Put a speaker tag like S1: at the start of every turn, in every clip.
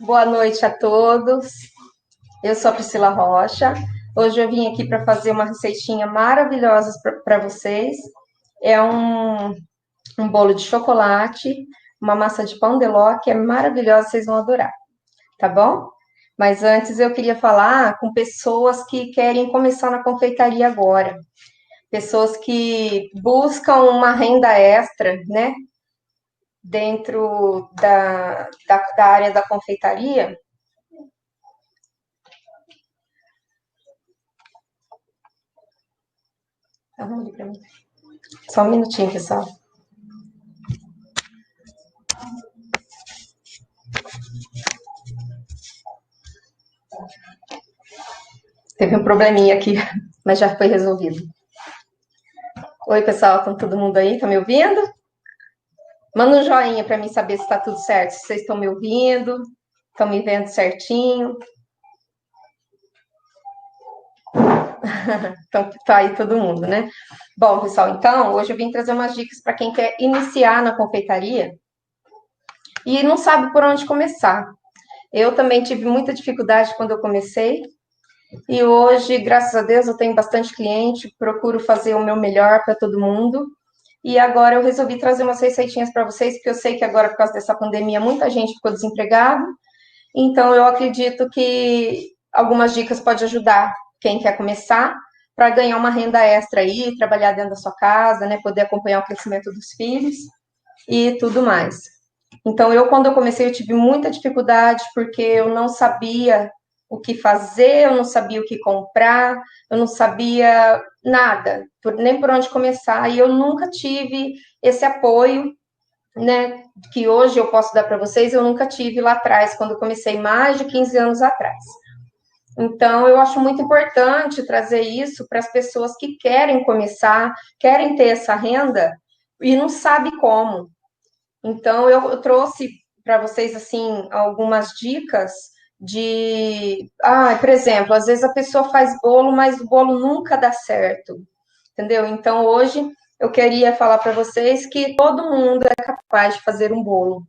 S1: Boa noite a todos. Eu sou a Priscila Rocha. Hoje eu vim aqui para fazer uma receitinha maravilhosa para vocês. É um bolo de chocolate, uma massa de pão de ló que é maravilhosa, vocês vão adorar, tá bom? Mas antes eu queria falar com pessoas que querem começar na confeitaria agora. Pessoas que buscam uma renda extra, né? Dentro da área da confeitaria. Arruma ali pra mim. Só um minutinho, pessoal. Teve um probleminha aqui, mas já foi resolvido. Oi, pessoal, estão todo mundo aí? Tá me ouvindo? Manda um joinha para mim saber se está tudo certo. Se vocês estão me ouvindo, estão me vendo certinho. Então, tá aí todo mundo, né? Bom, pessoal, então, hoje eu vim trazer umas dicas para quem quer iniciar na confeitaria e não sabe por onde começar. Eu também tive muita dificuldade quando eu comecei, e hoje, graças a Deus, eu tenho bastante cliente, procuro fazer o meu melhor para todo mundo. E agora eu resolvi trazer umas receitinhas para vocês, porque eu sei que agora, por causa dessa pandemia, muita gente ficou desempregada. Então, eu acredito que algumas dicas podem ajudar quem quer começar para ganhar uma renda extra aí, trabalhar dentro da sua casa, né? Poder acompanhar o crescimento dos filhos e tudo mais. Então, quando eu comecei, eu tive muita dificuldade, porque eu não sabia o que fazer, eu não sabia o que comprar, eu não sabia nada, nem por onde começar, e eu nunca tive esse apoio, né, que hoje eu posso dar para vocês, eu nunca tive lá atrás, quando eu comecei mais de 15 anos atrás. Então, eu acho muito importante trazer isso para as pessoas que querem começar, querem ter essa renda e não sabe como. Então, eu trouxe para vocês, assim, algumas dicas por exemplo, às vezes a pessoa faz bolo, mas o bolo nunca dá certo, entendeu? Então, hoje eu queria falar para vocês que todo mundo é capaz de fazer um bolo,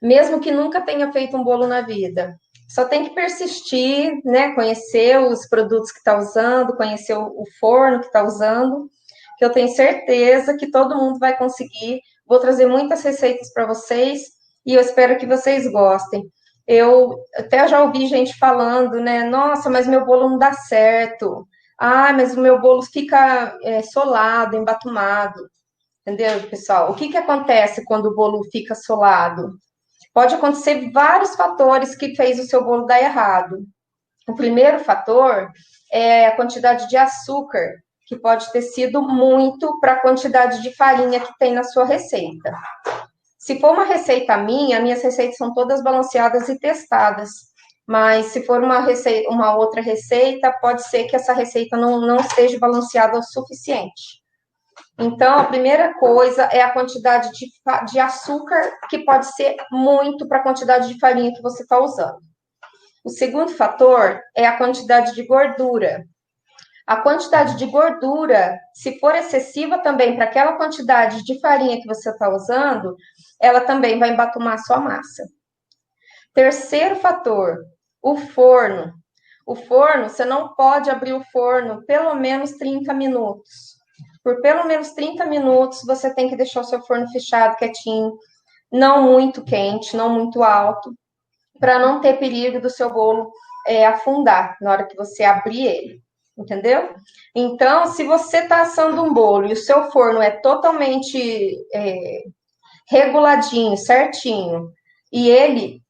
S1: mesmo que nunca tenha feito um bolo na vida. Só tem que persistir, né? Conhecer os produtos que está usando, conhecer o forno que está usando, que eu tenho certeza que todo mundo vai conseguir. Vou trazer muitas receitas para vocês e eu espero que vocês gostem. Eu até já ouvi gente falando, né? Nossa, mas meu bolo não dá certo. Ah, mas o meu bolo fica solado, embatumado. Entendeu, pessoal? O que acontece quando o bolo fica solado? Pode acontecer vários fatores que fez o seu bolo dar errado. O primeiro fator é a quantidade de açúcar, que pode ter sido muito para a quantidade de farinha que tem na sua receita. Se for uma receita minha, minhas receitas são todas balanceadas e testadas. Mas se for uma outra receita, pode ser que essa receita não esteja balanceada o suficiente. Então, a primeira coisa é a quantidade de açúcar, que pode ser muito para a quantidade de farinha que você está usando. O segundo fator é a quantidade de gordura. A quantidade de gordura, se for excessiva também para aquela quantidade de farinha que você está usando, ela também vai embatumar a sua massa. Terceiro fator, o forno. O forno, você não pode abrir o forno pelo menos 30 minutos. Por pelo menos 30 minutos, você tem que deixar o seu forno fechado, quietinho, não muito quente, não muito alto, para não ter perigo do seu bolo afundar na hora que você abrir ele, entendeu? Então, se você está assando um bolo e o seu forno é totalmente reguladinho, certinho, e ele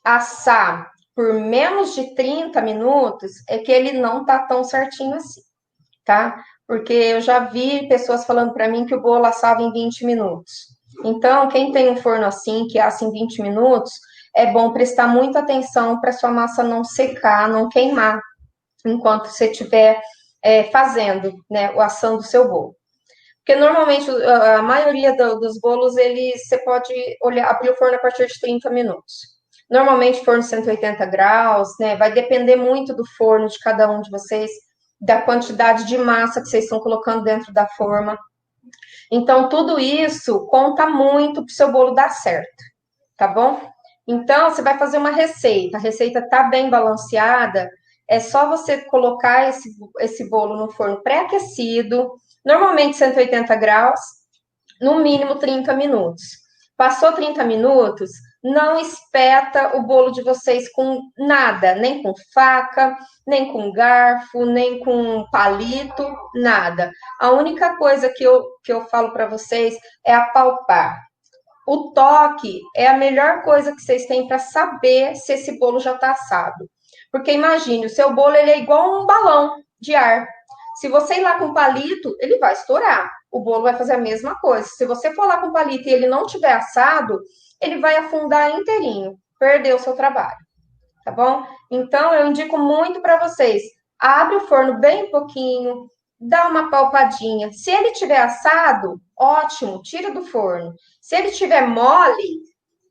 S1: assar por menos de 30 minutos, é que ele não está tão certinho assim, tá? Porque eu já vi pessoas falando para mim que o bolo assava em 20 minutos. Então, quem tem um forno assim, que assa em 20 minutos, é bom prestar muita atenção para sua massa não secar, não queimar, enquanto você estiver fazendo, né, o assando do seu bolo. Porque normalmente a maioria dos bolos, você pode abrir o forno a partir de 30 minutos. Normalmente forno 180 graus, né? Vai depender muito do forno de cada um de vocês, da quantidade de massa que vocês estão colocando dentro da forma. Então, tudo isso conta muito para o seu bolo dar certo, tá bom? Então, você vai fazer uma receita, a receita está bem balanceada, é só você colocar esse bolo no forno pré-aquecido, normalmente 180 graus, no mínimo 30 minutos. Passou 30 minutos, não espeta o bolo de vocês com nada, nem com faca, nem com garfo, nem com palito, nada. A única coisa que eu falo para vocês é apalpar. O toque é a melhor coisa que vocês têm para saber se esse bolo já está assado. Porque imagine, o seu bolo ele é igual um balão de ar. Se você ir lá com palito, ele vai estourar. O bolo vai fazer a mesma coisa. Se você for lá com palito e ele não tiver assado, ele vai afundar inteirinho, perder o seu trabalho, tá bom? Então eu indico muito para vocês. Abre o forno bem pouquinho, dá uma palpadinha. Se ele tiver assado, ótimo, tira do forno. Se ele tiver mole,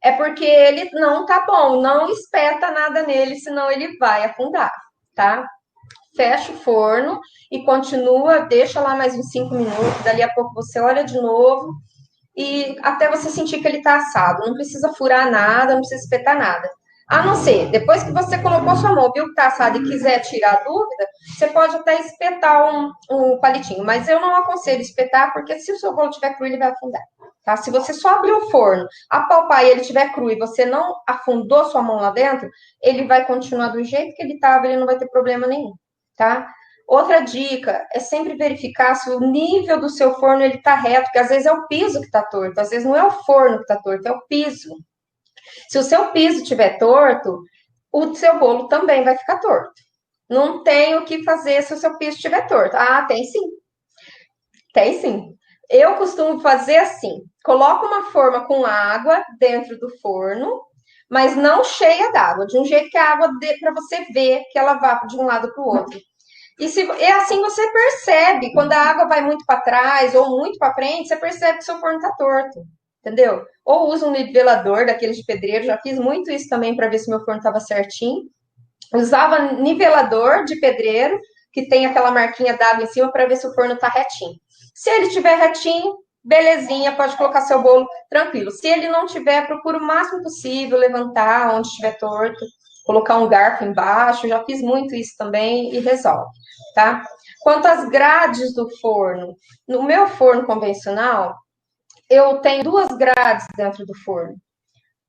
S1: é porque ele não tá bom, não espeta nada nele, senão ele vai afundar, tá? Fecha o forno e continua, deixa lá mais uns 5 minutos, dali a pouco você olha de novo e até você sentir que ele tá assado. Não precisa furar nada, não precisa espetar nada. A não ser, depois que você colocou sua mão, viu que tá assado e quiser tirar a dúvida, você pode até espetar um palitinho, mas eu não aconselho espetar, porque se o seu bolo tiver cru, ele vai afundar. Tá? Se você só abrir o forno, apalpar e ele estiver cru e você não afundou sua mão lá dentro, ele vai continuar do jeito que ele estava, ele não vai ter problema nenhum, tá? Outra dica é sempre verificar se o nível do seu forno ele tá reto, porque às vezes é o piso que tá torto, às vezes não é o forno que tá torto, é o piso. Se o seu piso estiver torto, o seu bolo também vai ficar torto. Não tem o que fazer se o seu piso estiver torto. Ah, tem sim. Tem sim. Eu costumo fazer assim: coloco uma forma com água dentro do forno, mas não cheia d'água, de um jeito que a água dê para você ver que ela vá de um lado para o outro. E assim você percebe, quando a água vai muito para trás ou muito para frente, você percebe que seu forno está torto, entendeu? Ou usa um nivelador daqueles de pedreiro, já fiz muito isso também para ver se meu forno estava certinho. Usava nivelador de pedreiro, que tem aquela marquinha d'água em cima, para ver se o forno está retinho. Se ele estiver retinho, belezinha, pode colocar seu bolo tranquilo. Se ele não tiver, procura o máximo possível levantar onde estiver torto, colocar um garfo embaixo, já fiz muito isso também e resolve, tá? Quanto às grades do forno, no meu forno convencional, eu tenho 2 grades dentro do forno. O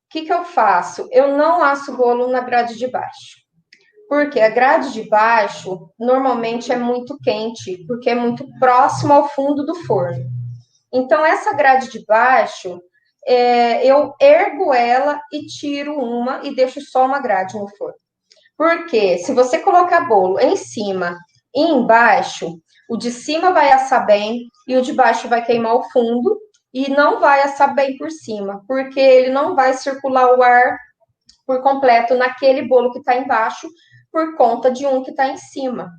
S1: que eu faço? Eu não asso o bolo na grade de baixo. Porque a grade de baixo normalmente é muito quente, porque é muito próximo ao fundo do forno. Então, essa grade de baixo, eu ergo ela e tiro uma e deixo só uma grade no forno. Porque se você colocar bolo em cima e embaixo, o de cima vai assar bem e o de baixo vai queimar o fundo e não vai assar bem por cima, porque ele não vai circular o ar por completo naquele bolo que está embaixo, por conta de um que está em cima.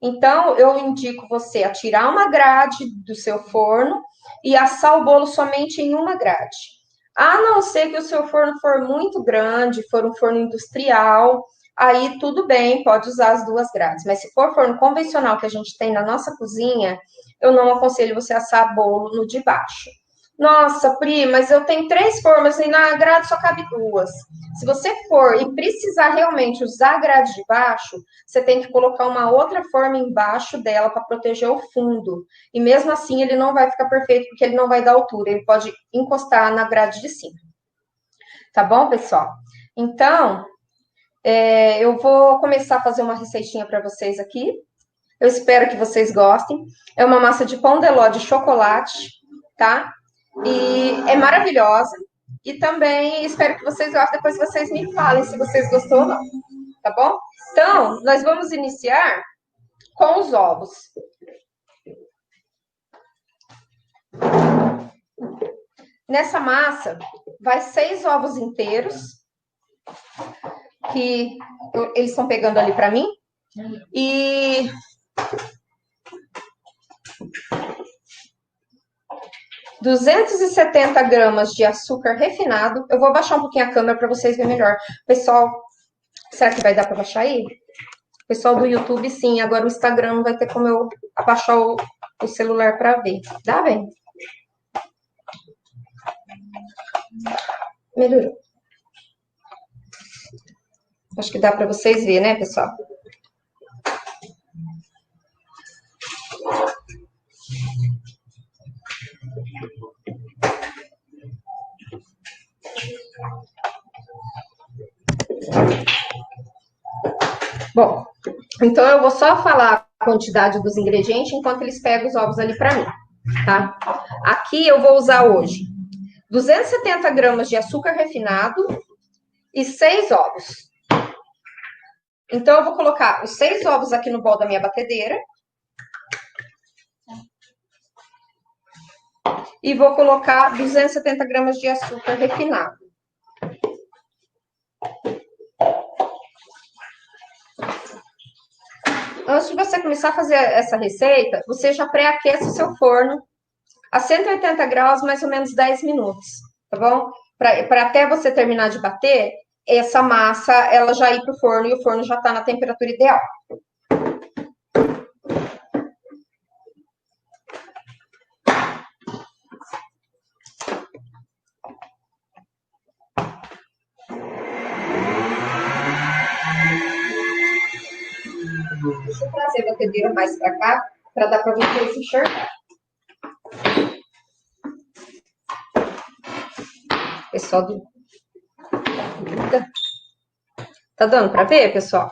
S1: Então, eu indico você a tirar uma grade do seu forno e assar o bolo somente em uma grade. A não ser que o seu forno for muito grande, for um forno industrial, aí tudo bem, pode usar as 2 grades. Mas se for forno convencional que a gente tem na nossa cozinha, eu não aconselho você assar bolo no de baixo. Nossa, Pri, mas eu tenho 3 formas e na grade só cabe 2. Se você for e precisar realmente usar a grade de baixo, você tem que colocar uma outra forma embaixo dela para proteger o fundo. E mesmo assim ele não vai ficar perfeito porque ele não vai dar altura, ele pode encostar na grade de cima. Tá bom, pessoal? Então, eu vou começar a fazer uma receitinha para vocês aqui. Eu espero que vocês gostem. É uma massa de pão de ló de chocolate, tá? E é maravilhosa. E também espero que vocês gostem, depois vocês me falem se vocês gostou ou não, tá bom? Então, nós vamos iniciar com os ovos. Nessa massa, vai 6 ovos inteiros, que eles estão pegando ali para mim. E 270 gramas de açúcar refinado. Eu vou abaixar um pouquinho a câmera para vocês verem melhor. Pessoal, será que vai dar para baixar aí? Pessoal do YouTube, sim. Agora o Instagram não vai ter como eu abaixar o celular para ver. Dá bem? Melhorou. Acho que dá para vocês verem, né, pessoal? Bom, então eu vou só falar a quantidade dos ingredientes enquanto eles pegam os ovos ali para mim, tá? Aqui eu vou usar hoje 270 gramas de açúcar refinado e 6 ovos. Então eu vou colocar os 6 ovos aqui no bol da minha batedeira. E vou colocar 270 gramas de açúcar refinado. Antes de você começar a fazer essa receita, você já pré-aquece o seu forno a 180 graus, mais ou menos 10 minutos, tá bom? Para até você terminar de bater, essa massa ela já ir para o forno e o forno já está na temperatura ideal. Deixa eu trazer a batedeira mais para cá, para dar para vocês enxergar. Pessoal do... Tá dando para ver, pessoal?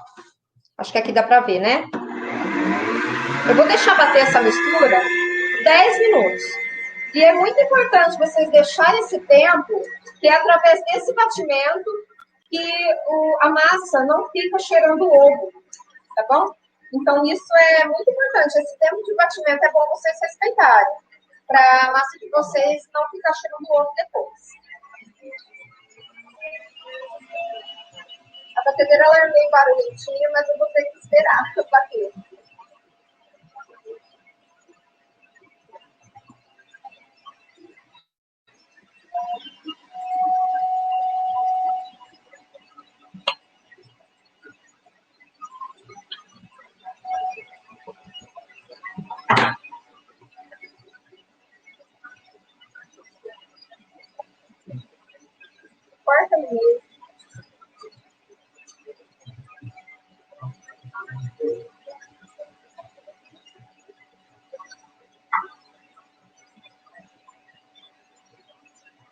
S1: Acho que aqui dá para ver, né? Eu vou deixar bater essa mistura 10 minutos. E é muito importante vocês deixarem esse tempo, que é através desse batimento que a massa não fica cheirando o ovo, tá bom? Então, isso é muito importante. Esse tempo de batimento é bom vocês respeitarem, para a massa de vocês não ficar cheirando o ovo depois. A batedeira ela é meio barulhentinha, mas eu vou ter que esperar para bater. Corta no meio.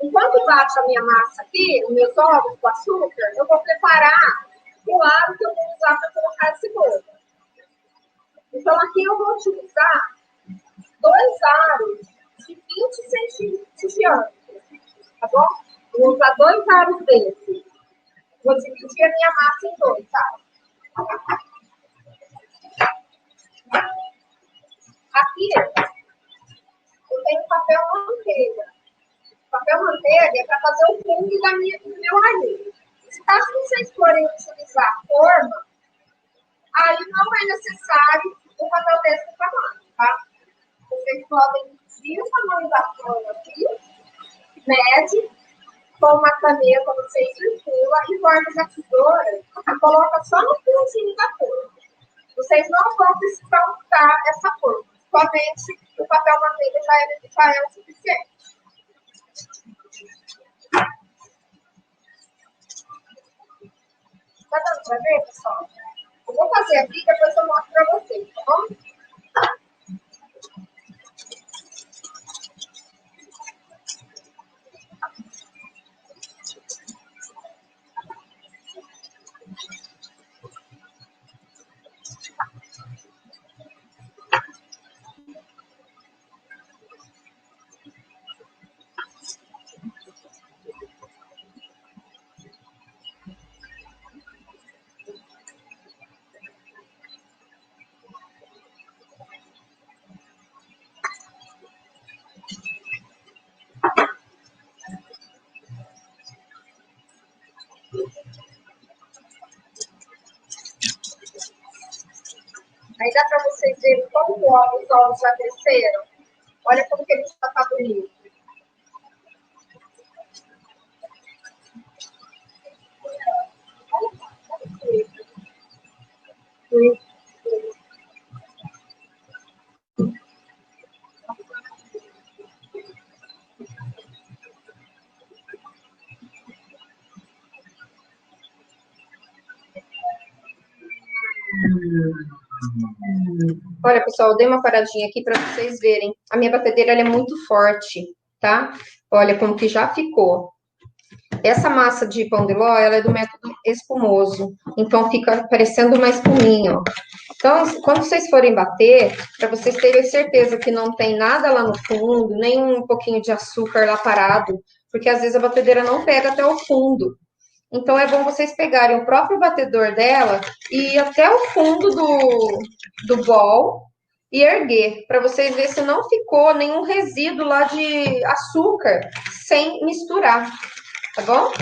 S1: Enquanto bate a minha massa aqui, os meus ovos com açúcar, eu vou preparar o lado que eu vou usar para colocar esse bolo. Então, aqui eu vou utilizar 2 aros de 20 centímetros de diâmetro, tá bom? Vou usar 2 aros desses. Vou dividir a minha massa em 2, tá? Aqui eu tenho papel manteiga. Papel manteiga é para fazer o fundo do meu alho. Se caso vocês forem utilizar forma, aí não é necessário o papel desse tamanho, tá? Vocês podem medir o tamanho da forma aqui, mede, com uma caneta vocês enfilam e corta a tesoura e coloca só no fundinho da forma. Vocês não vão precisar usar essa forma. Somente o papel manteiga já é o suficiente. Tá dando pra ver, pessoal? Eu vou fazer aqui, depois eu mostro pra vocês, tá bom? Aí dá para vocês verem como os ovos já cresceram. Olha como que ele já está bonito. Olha, pessoal, eu dei uma paradinha aqui para vocês verem. A minha batedeira ela é muito forte, tá? Olha como que já ficou. Essa massa de pão de ló, ela é do método espumoso. Então, fica parecendo uma espuminha, ó. Então, quando vocês forem bater, para vocês terem certeza que não tem nada lá no fundo, nem um pouquinho de açúcar lá parado, porque às vezes a batedeira não pega até o fundo. Então, é bom vocês pegarem o próprio batedor dela e ir até o fundo do bowl e erguer, para vocês verem se não ficou nenhum resíduo lá de açúcar sem misturar, tá bom?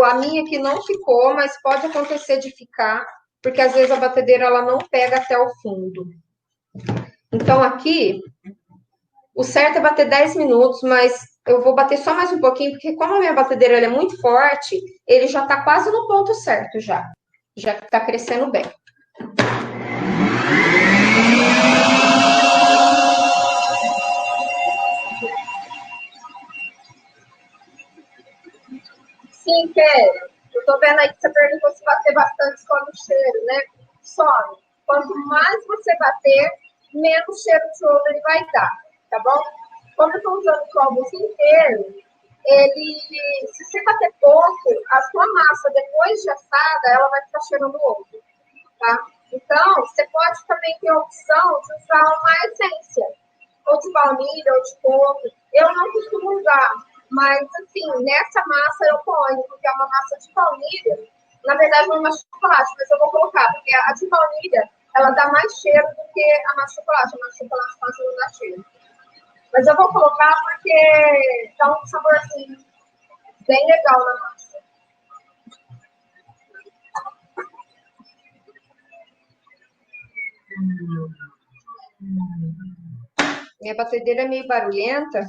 S1: A minha aqui não ficou, mas pode acontecer de ficar, porque às vezes a batedeira ela não pega até o fundo. Então, aqui, o certo é bater 10 minutos, mas eu vou bater só mais um pouquinho, porque como a minha batedeira é muito forte, ele já tá quase no ponto certo já. Já tá crescendo bem. Sim, Kelly. Eu tô vendo aí que você perguntou se bater bastante esconde o cheiro, né? Some. Quanto mais você bater, menos cheiro de ovo ele vai dar, tá bom? Como eu tô usando o ovos inteiro, se você bater pouco, a sua massa, depois de assada, ela vai ficar cheirando ovo, tá? Então, você pode também ter a opção de usar uma essência, ou de baunilha, ou de coco. Eu não costumo usar, mas, assim, nessa massa eu ponho, porque é uma massa de baunilha. Na verdade, não é massa de chocolate, mas eu vou colocar, porque a de baunilha, ela dá mais cheiro do que a massa de chocolate. A massa de chocolate quase não dá cheiro. Mas eu vou colocar porque dá um saborzinho bem legal na massa. Minha batedeira é meio barulhenta.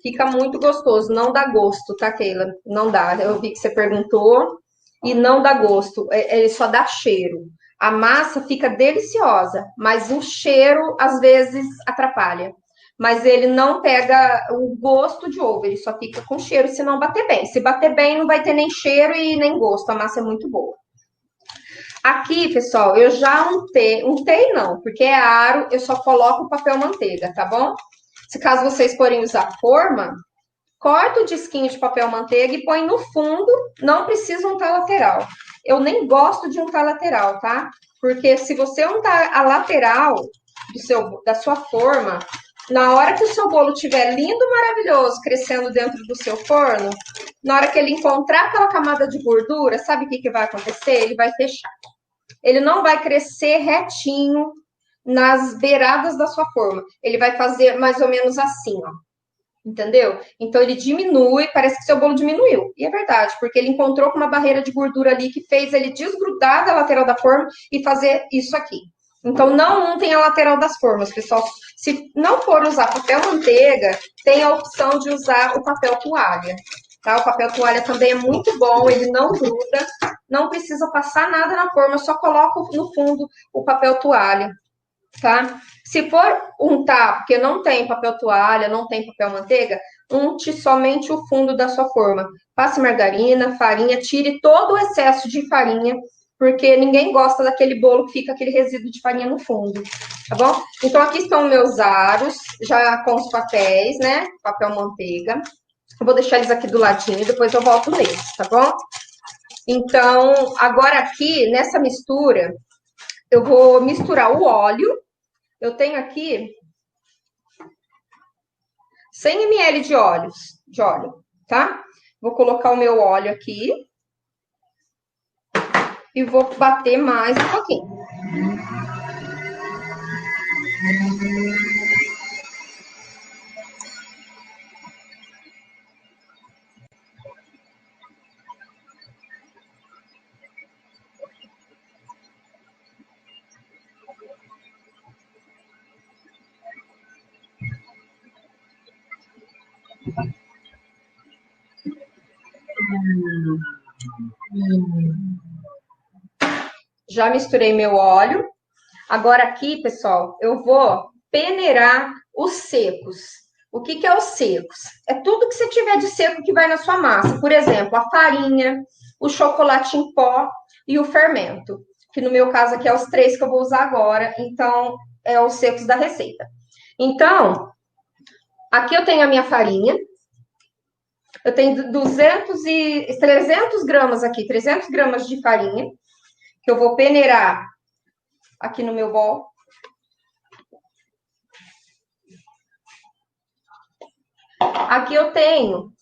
S1: Fica muito gostoso, não dá gosto, tá, Keila? Não dá. Eu vi que você perguntou e não dá gosto, ele só dá cheiro. A massa fica deliciosa, mas o cheiro às vezes atrapalha. Mas ele não pega o gosto de ovo, ele só fica com cheiro se não bater bem. Se bater bem, não vai ter nem cheiro e nem gosto, a massa é muito boa. Aqui, pessoal, eu já untei não, porque é aro, eu só coloco o papel manteiga, tá bom? Se caso vocês forem usar forma, corta o disquinho de papel manteiga e põe no fundo, não precisa untar lateral. Eu nem gosto de untar lateral, tá? Porque se você untar a lateral da sua forma, na hora que o seu bolo estiver lindo, maravilhoso, crescendo dentro do seu forno, na hora que ele encontrar aquela camada de gordura, sabe o que vai acontecer? Ele vai fechar. Ele não vai crescer retinho nas beiradas da sua forma. Ele vai fazer mais ou menos assim, ó. Entendeu? Então ele diminui, parece que seu bolo diminuiu. E é verdade, porque ele encontrou com uma barreira de gordura ali que fez ele desgrudar da lateral da forma e fazer isso aqui. Então não untem a lateral das formas, pessoal. Se não for usar papel manteiga, tem a opção de usar o papel toalha. Tá? O papel toalha também é muito bom, ele não gruda, não precisa passar nada na forma, só coloco no fundo o papel toalha. Tá? Se for untar, porque não tem papel toalha, não tem papel manteiga, unte somente o fundo da sua forma. Passe margarina, farinha, tire todo o excesso de farinha, porque ninguém gosta daquele bolo que fica aquele resíduo de farinha no fundo, tá bom? Então, aqui estão meus aros, já com os papéis, né? Papel manteiga. Eu vou deixar eles aqui do ladinho, depois eu volto neles, tá bom? Então, agora aqui, nessa mistura, eu vou misturar o óleo. Eu tenho aqui 100 ml de óleo, tá? Vou colocar o meu óleo aqui e vou bater mais um pouquinho. Já misturei meu óleo. Agora aqui, pessoal, eu vou peneirar os secos. O que é os secos? É tudo que você tiver de seco que vai na sua massa. Por exemplo, a farinha, o chocolate em pó e o fermento. Que no meu caso aqui é os 3 que eu vou usar agora, então é os secos da receita. Então, aqui eu tenho a minha farinha. Eu tenho 300 gramas aqui, 300 gramas de farinha, que eu vou peneirar aqui no meu bol. Aqui eu tenho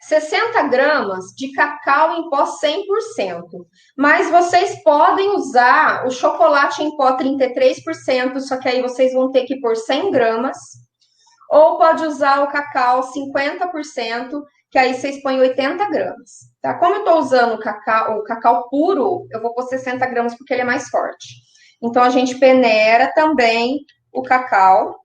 S1: 60 gramas de cacau em pó 100%. Mas vocês podem usar o chocolate em pó 33%, só que aí vocês vão ter que pôr 100 gramas. Ou pode usar o cacau 50%, que aí vocês põem 80 gramas. Tá? Como eu tô usando o cacau puro, eu vou pôr 60 gramas porque ele é mais forte. Então, a gente peneira também o cacau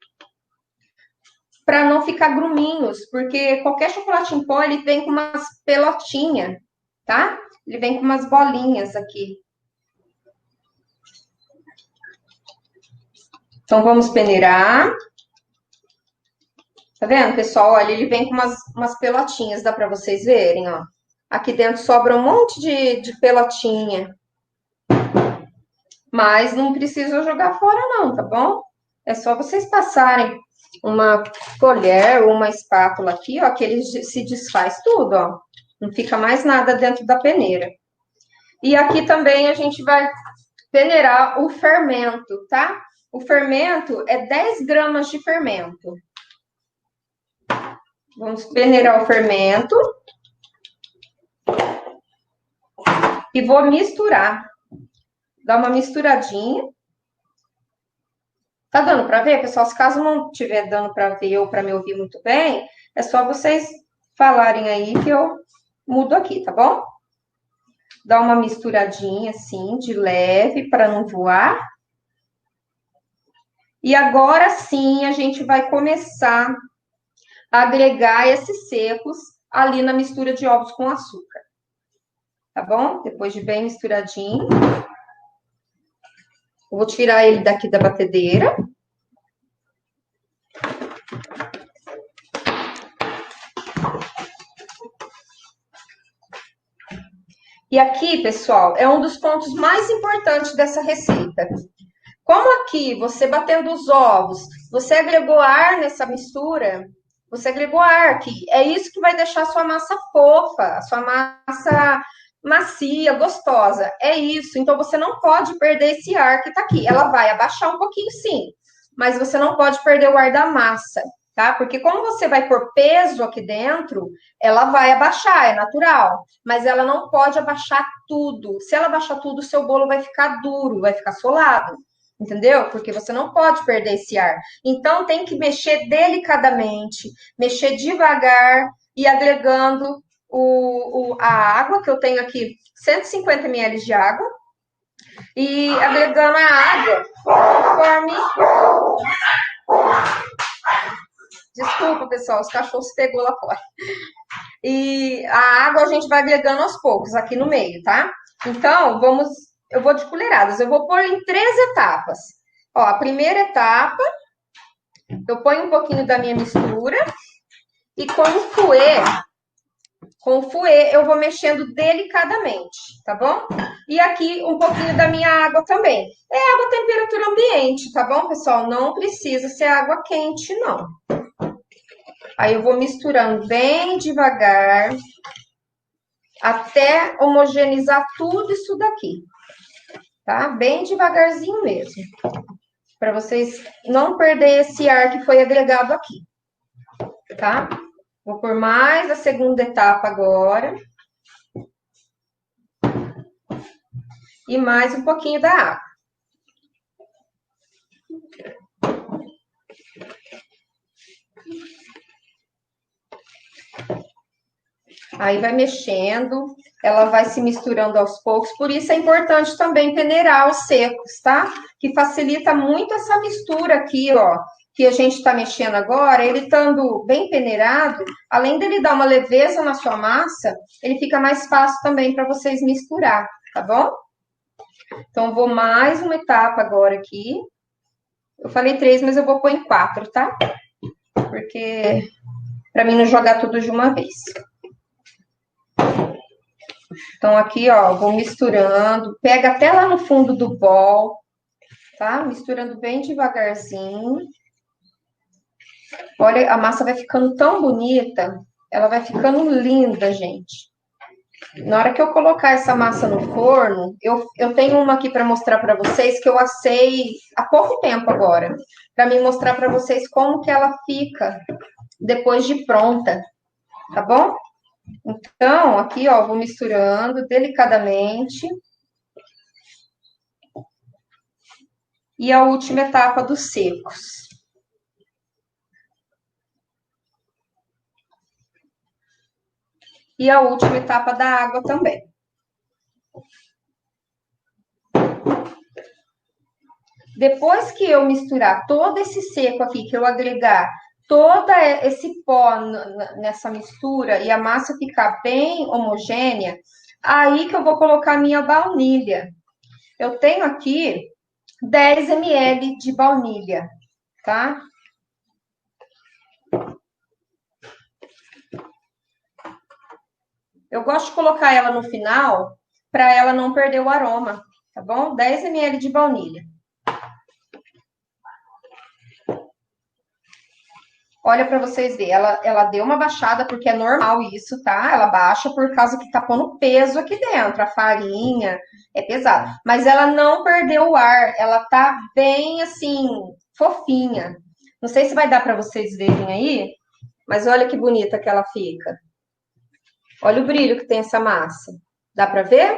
S1: para não ficar gruminhos, porque qualquer chocolate em pó, ele vem com umas pelotinhas, tá? Ele vem com umas bolinhas aqui. Então, vamos peneirar. Tá vendo, pessoal? Olha, ele vem com umas pelotinhas, dá para vocês verem, ó. Aqui dentro sobra um monte de pelotinha. Mas não precisa jogar fora não, tá bom? É só vocês passarem uma colher ou uma espátula aqui, ó, que ele se desfaz tudo, ó. Não fica mais nada dentro da peneira. E aqui também a gente vai peneirar o fermento, tá? O fermento é 10 gramas de fermento. Vamos peneirar o fermento. E vou misturar. Dar uma misturadinha. Tá dando para ver, pessoal? Se caso não estiver dando para ver ou para me ouvir muito bem, é só vocês falarem aí que eu mudo aqui, tá bom? Dá uma misturadinha assim, de leve, para não voar. E agora sim a gente vai começar a agregar esses secos ali na mistura de ovos com açúcar. Tá bom? Depois de bem misturadinho. Eu vou tirar ele daqui da batedeira. E aqui, pessoal, é um dos pontos mais importantes dessa receita. Como aqui, você batendo os ovos, você agregou ar nessa mistura, você agregou ar aqui. É isso que vai deixar a sua massa fofa, a sua massa macia, gostosa. É isso. Então, você não pode perder esse ar que tá aqui. Ela vai abaixar um pouquinho, sim, mas você não pode perder o ar da massa, tá? Porque como você vai pôr peso aqui dentro, ela vai abaixar, é natural. Mas ela não pode abaixar tudo. Se ela abaixar tudo, o seu bolo vai ficar duro, vai ficar solado. Entendeu? Porque você não pode perder esse ar. Então, tem que mexer delicadamente, mexer devagar e agregando a água, que eu tenho aqui 150 ml de água, e agregando a água conforme... Desculpa, pessoal, os cachorros pegou lá fora. E a água a gente vai agregando aos poucos aqui no meio, tá? Então, eu vou de colheradas. Eu vou pôr em 3 etapas. Ó, a primeira etapa, eu ponho um pouquinho da minha mistura e com o fouet eu vou mexendo delicadamente, tá bom? E aqui um pouquinho da minha água também. É água temperatura ambiente, tá bom, pessoal? Não precisa ser água quente, não. Aí eu vou misturando bem devagar até homogeneizar tudo isso daqui. Tá? Bem devagarzinho mesmo. Para vocês não perder esse ar que foi agregado aqui. Tá? Vou pôr mais a segunda etapa agora. E mais um pouquinho da água. Aí vai mexendo, ela vai se misturando aos poucos. Por isso é importante também peneirar os secos, tá? Que facilita muito essa mistura aqui, ó. Que a gente tá mexendo agora, ele estando bem peneirado, além dele dar uma leveza na sua massa, ele fica mais fácil também para vocês misturar, tá bom? Então, vou mais uma etapa agora aqui. Eu falei 3, mas eu vou pôr em 4, tá? Porque para mim não jogar tudo de uma vez. Então, aqui, ó, vou misturando. Pega até lá no fundo do bol, tá? Misturando bem devagarzinho. Olha, a massa vai ficando tão bonita. Ela vai ficando linda, gente. Na hora que eu colocar essa massa no forno, eu tenho uma aqui para mostrar para vocês que eu assei há pouco tempo agora, para mim mostrar para vocês como que ela fica depois de pronta, tá bom? Então, aqui, ó, vou misturando delicadamente. E a última etapa dos secos. E a última etapa da água também. Depois que eu misturar todo esse seco aqui, que eu agregar todo esse pó nessa mistura e a massa ficar bem homogênea, aí que eu vou colocar a minha baunilha. Eu tenho aqui 10 ml de baunilha, tá? Eu gosto de colocar ela no final para ela não perder o aroma, tá bom? 10 ml de baunilha. Olha para vocês verem, ela deu uma baixada, porque é normal isso, tá? Ela baixa por causa que tá pondo peso aqui dentro, a farinha é pesada. Mas ela não perdeu o ar, ela tá bem, assim, fofinha. Não sei se vai dar para vocês verem aí, mas olha que bonita que ela fica. Olha o brilho que tem essa massa. Dá para ver?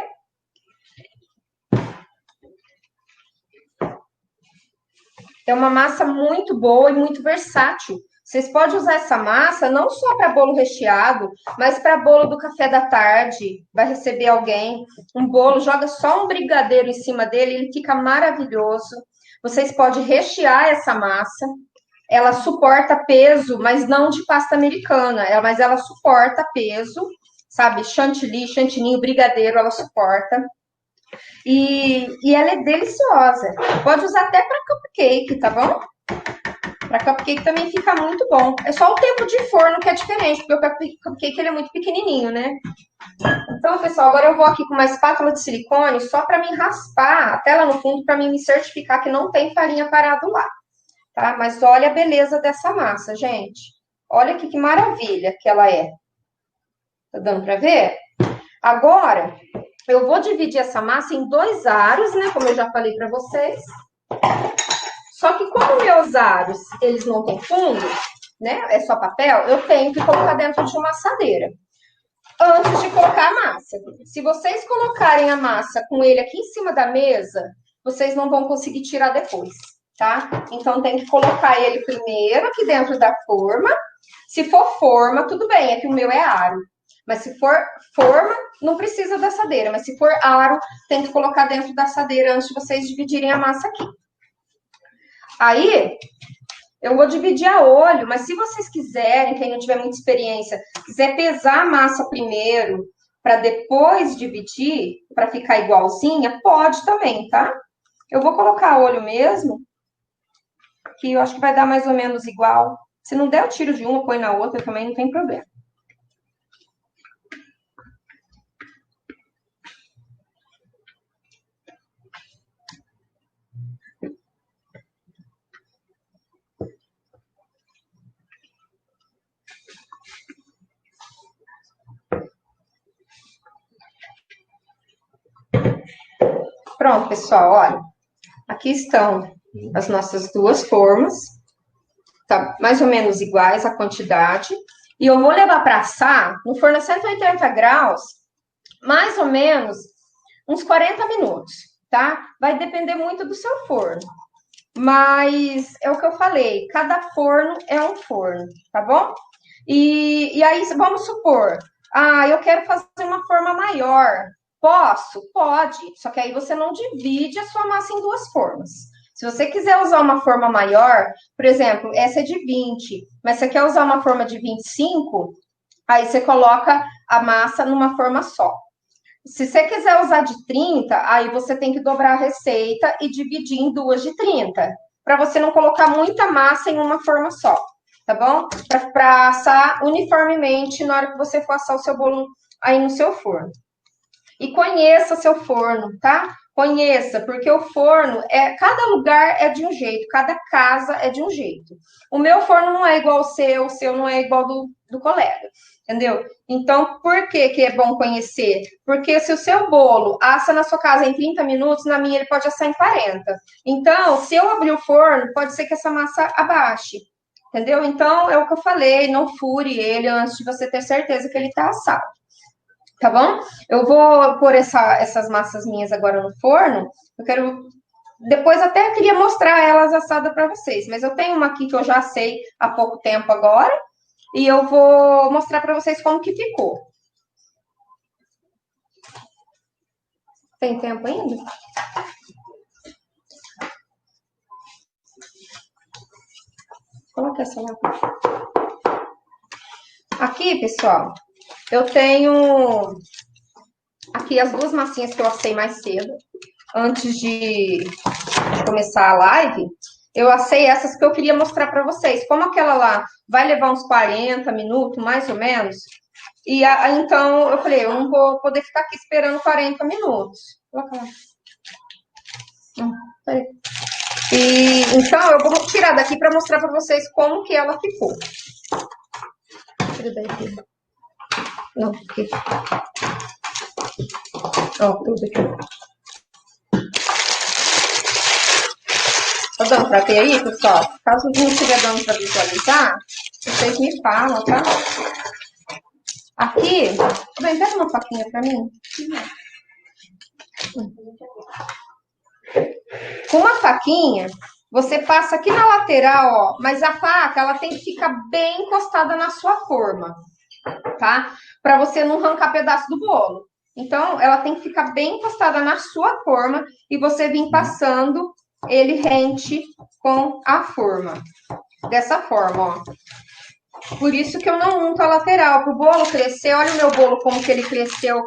S1: É uma massa muito boa e muito versátil. Vocês podem usar essa massa não só para bolo recheado, mas para bolo do café da tarde. Vai receber alguém, um bolo, joga só um brigadeiro em cima dele, ele fica maravilhoso. Vocês podem rechear essa massa. Ela suporta peso, mas não de pasta americana, mas ela suporta peso, sabe? Chantilly, chantininho, brigadeiro, ela suporta. E ela é deliciosa. Pode usar até para cupcake, tá bom? Para cupcake também fica muito bom. É só o tempo de forno que é diferente, porque o cupcake ele é muito pequenininho, né? Então, pessoal, agora eu vou aqui com uma espátula de silicone só para me raspar até lá no fundo, para mim me certificar que não tem farinha parado lá, tá? Mas olha a beleza dessa massa, gente. Olha aqui que maravilha que ela é. Tá dando para ver? Agora, eu vou dividir essa massa em 2 aros, né? Como eu já falei para vocês. Só que como meus aros, eles não têm fundo, né? É só papel, eu tenho que colocar dentro de uma assadeira. Antes de colocar a massa. Se vocês colocarem a massa com ele aqui em cima da mesa, vocês não vão conseguir tirar depois, tá? Então tem que colocar ele primeiro aqui dentro da forma. Se for forma, tudo bem, é que o meu é aro. Mas se for forma, não precisa da assadeira. Mas se for aro, tem que colocar dentro da assadeira antes de vocês dividirem a massa aqui. Aí, eu vou dividir a olho, mas se vocês quiserem, quem não tiver muita experiência, quiser pesar a massa primeiro, para depois dividir, para ficar igualzinha, pode também, tá? Eu vou colocar a olho mesmo, que eu acho que vai dar mais ou menos igual. Se não der, eu tiro de uma, põe na outra, também não tem problema. Pronto, pessoal, olha. Aqui estão as nossas 2 formas. Tá mais ou menos iguais a quantidade. E eu vou levar para assar no forno a 180 graus, mais ou menos uns 40 minutos, tá? Vai depender muito do seu forno. Mas é o que eu falei, cada forno é um forno, tá bom? E aí, vamos supor, eu quero fazer uma forma maior. Posso? Pode. Só que aí você não divide a sua massa em 2 formas. Se você quiser usar uma forma maior, por exemplo, essa é de 20, mas você quer usar uma forma de 25, aí você coloca a massa numa forma só. Se você quiser usar de 30, aí você tem que dobrar a receita e dividir em 2 de 30, para você não colocar muita massa em uma forma só, tá bom? Para assar uniformemente na hora que você for assar o seu bolo aí no seu forno. E conheça seu forno, tá? Conheça, porque o forno cada lugar é de um jeito, cada casa é de um jeito. O meu forno não é igual o seu não é igual do colega, entendeu? Então, por que é bom conhecer? Porque se o seu bolo assa na sua casa em 30 minutos, na minha ele pode assar em 40. Então, se eu abrir o forno, pode ser que essa massa abaixe, entendeu? Então, é o que eu falei, não fure ele antes de você ter certeza que ele está assado. Tá bom? Eu vou pôr essas massas minhas agora no forno. Eu quero. Depois até queria mostrar elas assadas para vocês, mas eu tenho uma aqui que eu já assei há pouco tempo agora. E eu vou mostrar para vocês como que ficou. Tem tempo ainda? Coloca essa lá. Aqui, pessoal, eu tenho aqui as duas massinhas que eu assei mais cedo, antes de começar a live. Eu assei essas que eu queria mostrar para vocês. Como aquela lá vai levar uns 40 minutos, mais ou menos. E então eu falei, eu não vou poder ficar aqui esperando 40 minutos. Coloca lá. Peraí. E então eu vou tirar daqui para mostrar para vocês como que ela ficou. Tira daqui. Não, aqui. Ó, tudo aqui. Tá dando pra ver aí, pessoal? Caso não estiver dando pra visualizar, vocês me falam, tá? Aqui, bem, pega uma faquinha pra mim. Com uma faquinha, você passa aqui na lateral, ó, mas a faca, ela tem que ficar bem encostada na sua forma, tá? Pra você não arrancar pedaço do bolo. Então, ela tem que ficar bem encostada na sua forma e você vir passando ele rente com a forma. Dessa forma, ó. Por isso que eu não unto a lateral. Para o bolo crescer, olha o meu bolo como que ele cresceu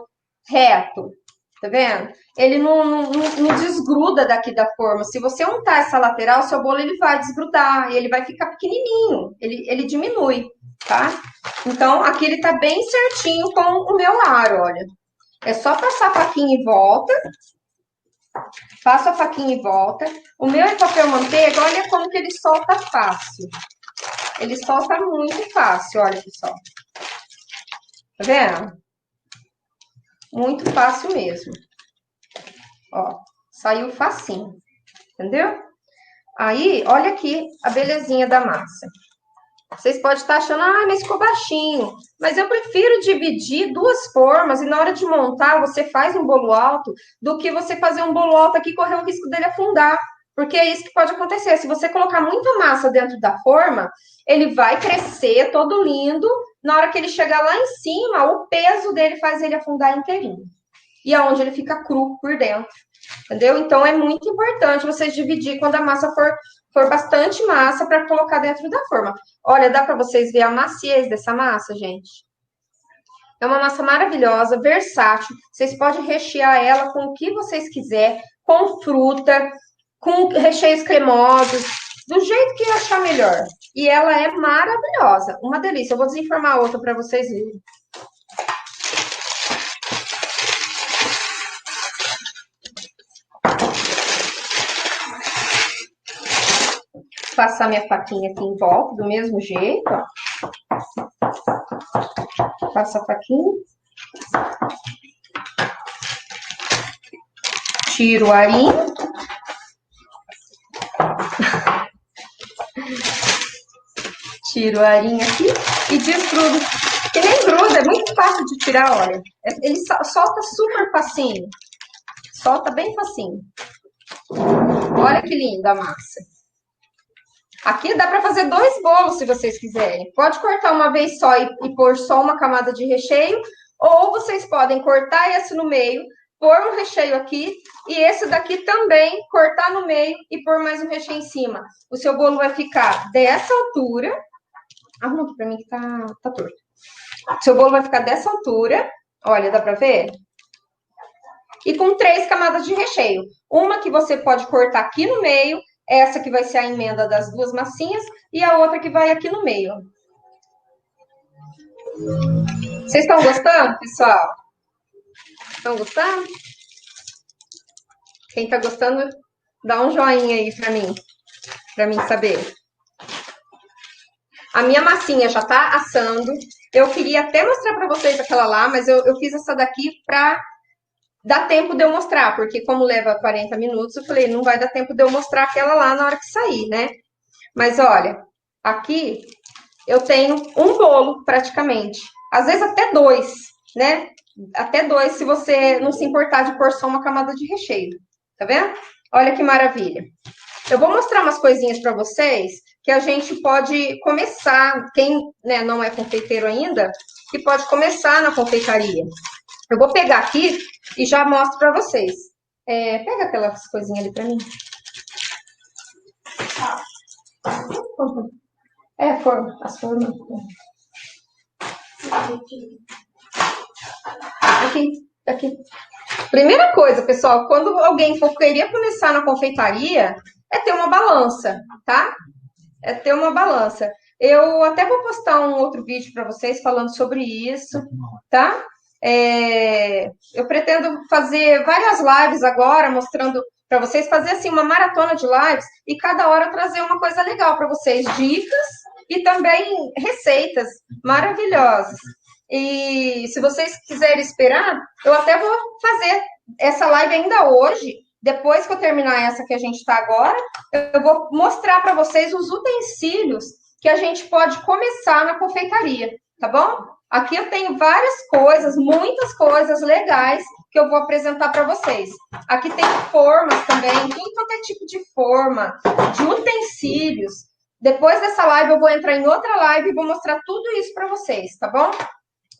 S1: reto. Tá vendo? Ele não desgruda daqui da forma. Se você untar essa lateral, seu bolo ele vai desgrudar e ele vai ficar pequenininho. Ele diminui, tá? Então, aqui ele tá bem certinho com o meu aro, olha. É só passar a faquinha em volta. Passo a faquinha em volta. O meu é papel manteiga, olha como que ele solta fácil. Ele solta muito fácil, olha, pessoal. Tá vendo? Muito fácil mesmo. Ó, saiu facinho, entendeu? Aí, olha aqui a belezinha da massa. Vocês podem estar achando, ah, mas ficou baixinho. Mas eu prefiro dividir duas formas e na hora de montar você faz um bolo alto do que você fazer um bolo alto aqui e correr o risco dele afundar. Porque é isso que pode acontecer. Se você colocar muita massa dentro da forma, ele vai crescer todo lindo. Na hora que ele chegar lá em cima, o peso dele faz ele afundar inteirinho. E aonde ele fica cru por dentro. Entendeu? Então, é muito importante vocês dividir quando a massa for bastante massa para colocar dentro da forma. Olha, dá para vocês ver a maciez dessa massa, gente? É uma massa maravilhosa, versátil. Vocês podem rechear ela com o que vocês quiserem, com fruta, com recheios cremosos, do jeito que achar melhor. E ela é maravilhosa, uma delícia. Eu vou desenformar outra para vocês verem. Passar minha faquinha aqui em volta, do mesmo jeito, ó. Passa a faquinha. Tiro o arinho. Tiro o arinho aqui e desgrudo. Que nem gruda, é muito fácil de tirar, olha. Ele solta super facinho. Solta bem facinho. Olha que linda a massa. Aqui dá para fazer 2 bolos, se vocês quiserem. Pode cortar uma vez só e pôr só uma camada de recheio. Ou vocês podem cortar esse no meio, pôr um recheio aqui. E esse daqui também, cortar no meio e pôr mais um recheio em cima. O seu bolo vai ficar dessa altura. Arruma aqui para mim que tá torto. O seu bolo vai ficar dessa altura. Olha, dá para ver? E com 3 camadas de recheio. Uma que você pode cortar aqui no meio. Essa que vai ser a emenda das 2 massinhas e a outra que vai aqui no meio. Vocês estão gostando, pessoal? Estão gostando? Quem tá gostando, dá um joinha aí pra mim saber. A minha massinha já tá assando. Eu queria até mostrar pra vocês aquela lá, mas eu fiz essa daqui pra dar tempo de eu mostrar, porque como leva 40 minutos, eu falei, não vai dar tempo de eu mostrar aquela lá na hora que sair, né? Mas olha, aqui eu tenho um bolo praticamente. Às vezes até dois, né? Até dois, se você não se importar de pôr só uma camada de recheio. Tá vendo? Olha que maravilha. Eu vou mostrar umas coisinhas para vocês que a gente pode começar, quem, né, não é confeiteiro ainda, que pode começar na confeitaria. Eu vou pegar aqui e já mostro para vocês. Pega aquelas coisinhas ali para mim. As formas. Aqui. Primeira coisa, pessoal, quando alguém for querer começar na confeitaria, é ter uma balança, tá? É ter uma balança. Eu até vou postar um outro vídeo para vocês falando sobre isso, tá? Eu pretendo fazer várias lives agora, mostrando para vocês, fazer assim uma maratona de lives e cada hora trazer uma coisa legal para vocês, dicas e também receitas maravilhosas. E se vocês quiserem esperar, eu até vou fazer essa live ainda hoje. Depois que eu terminar essa que a gente está agora, eu vou mostrar para vocês os utensílios que a gente pode começar na confeitaria, tá bom? Aqui eu tenho várias coisas, muitas coisas legais que eu vou apresentar para vocês. Aqui tem formas também, tudo quanto é tipo de forma, de utensílios. Depois dessa live eu vou entrar em outra live e vou mostrar tudo isso para vocês, tá bom?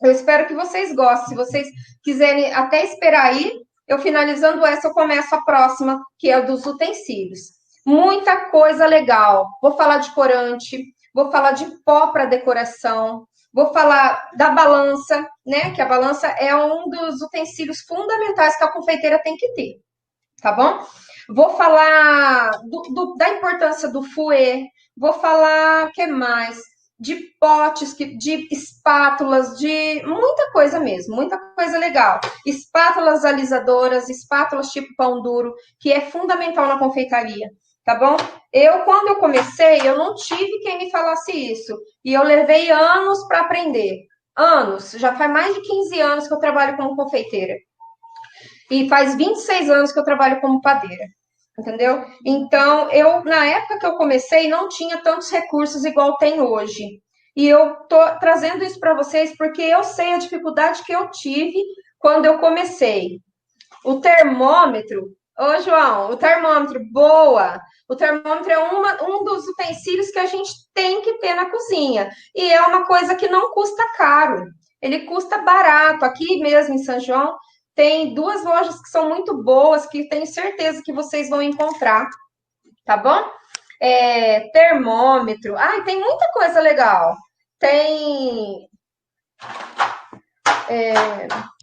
S1: Eu espero que vocês gostem. Se vocês quiserem até esperar aí, eu finalizando essa, eu começo a próxima, que é o dos utensílios. Muita coisa legal. Vou falar de corante, vou falar de pó para decoração, vou falar da balança, né? Que a balança é um dos utensílios fundamentais que a confeiteira tem que ter, tá bom? Vou falar da importância do fouet, vou falar, o que mais? De potes, de espátulas, de muita coisa mesmo, muita coisa legal. Espátulas alisadoras, espátulas tipo pão duro, que é fundamental na confeitaria, tá bom? Quando eu comecei, eu não tive quem me falasse isso. E eu levei anos para aprender. Anos, já faz mais de 15 anos que eu trabalho como confeiteira. E faz 26 anos que eu trabalho como padeira. Entendeu? Então, na época que eu comecei, não tinha tantos recursos igual tem hoje. E eu tô trazendo isso para vocês porque eu sei a dificuldade que eu tive quando eu comecei. O termômetro, ô João, o termômetro, boa! O termômetro é um dos utensílios que a gente tem que ter na cozinha. E é uma coisa que não custa caro. Ele custa barato. Aqui mesmo em São João, tem duas lojas que são muito boas, que tenho certeza que vocês vão encontrar, tá bom? Termômetro. Tem muita coisa legal. Tem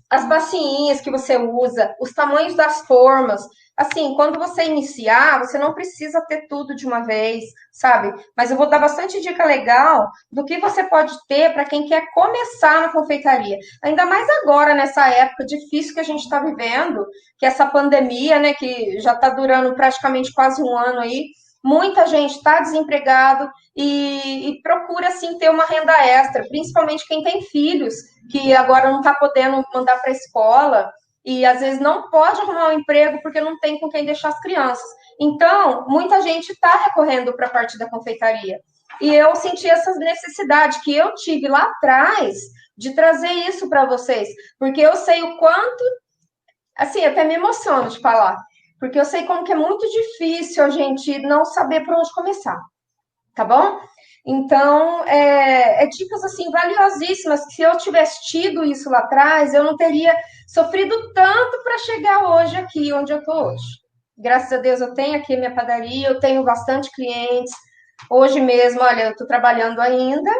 S1: as bacinhas que você usa, os tamanhos das formas. Assim, quando você iniciar, você não precisa ter tudo de uma vez, sabe? Mas eu vou dar bastante dica legal do que você pode ter para quem quer começar na confeitaria. Ainda mais agora, nessa época difícil que a gente está vivendo, que essa pandemia, né, que já está durando praticamente quase um ano aí, muita gente está desempregado e procura, assim, ter uma renda extra, principalmente quem tem filhos, que agora não está podendo mandar para a escola, e às vezes não pode arrumar um emprego porque não tem com quem deixar as crianças. Então, muita gente está recorrendo para a parte da confeitaria. E eu senti essa necessidade que eu tive lá atrás de trazer isso para vocês, porque eu sei o quanto, assim, até me emociono de falar, porque eu sei como que é muito difícil a gente não saber por onde começar, tá bom? Então, dicas, assim, valiosíssimas, que se eu tivesse tido isso lá atrás, eu não teria sofrido tanto para chegar hoje aqui, onde eu estou hoje. Graças a Deus, eu tenho aqui a minha padaria, eu tenho bastante clientes. Hoje mesmo, olha, eu estou trabalhando ainda,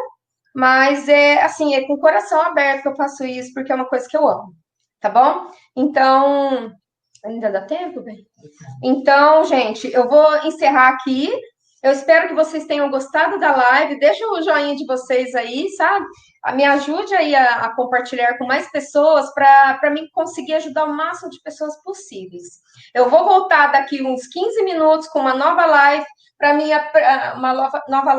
S1: mas assim, é com o coração aberto que eu faço isso, porque é uma coisa que eu amo, tá bom? Então, ainda dá tempo, bem? Então, gente, eu vou encerrar aqui. Eu espero que vocês tenham gostado da live. Deixa o joinha de vocês aí, sabe? Me ajude aí a compartilhar com mais pessoas para mim conseguir ajudar o máximo de pessoas possíveis. Eu vou voltar daqui uns 15 minutos com uma nova live para mim, uma nova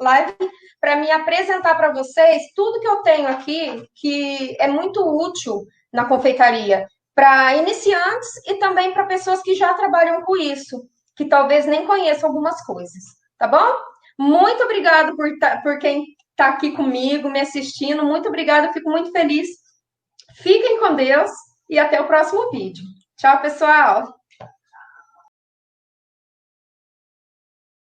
S1: live para me apresentar para vocês tudo que eu tenho aqui que é muito útil na confeitaria para iniciantes e também para pessoas que já trabalham com isso, que talvez nem conheçam algumas coisas, tá bom? Muito obrigado por quem está aqui comigo, me assistindo. Muito obrigada, fico muito feliz. Fiquem com Deus e até o próximo vídeo. Tchau, pessoal!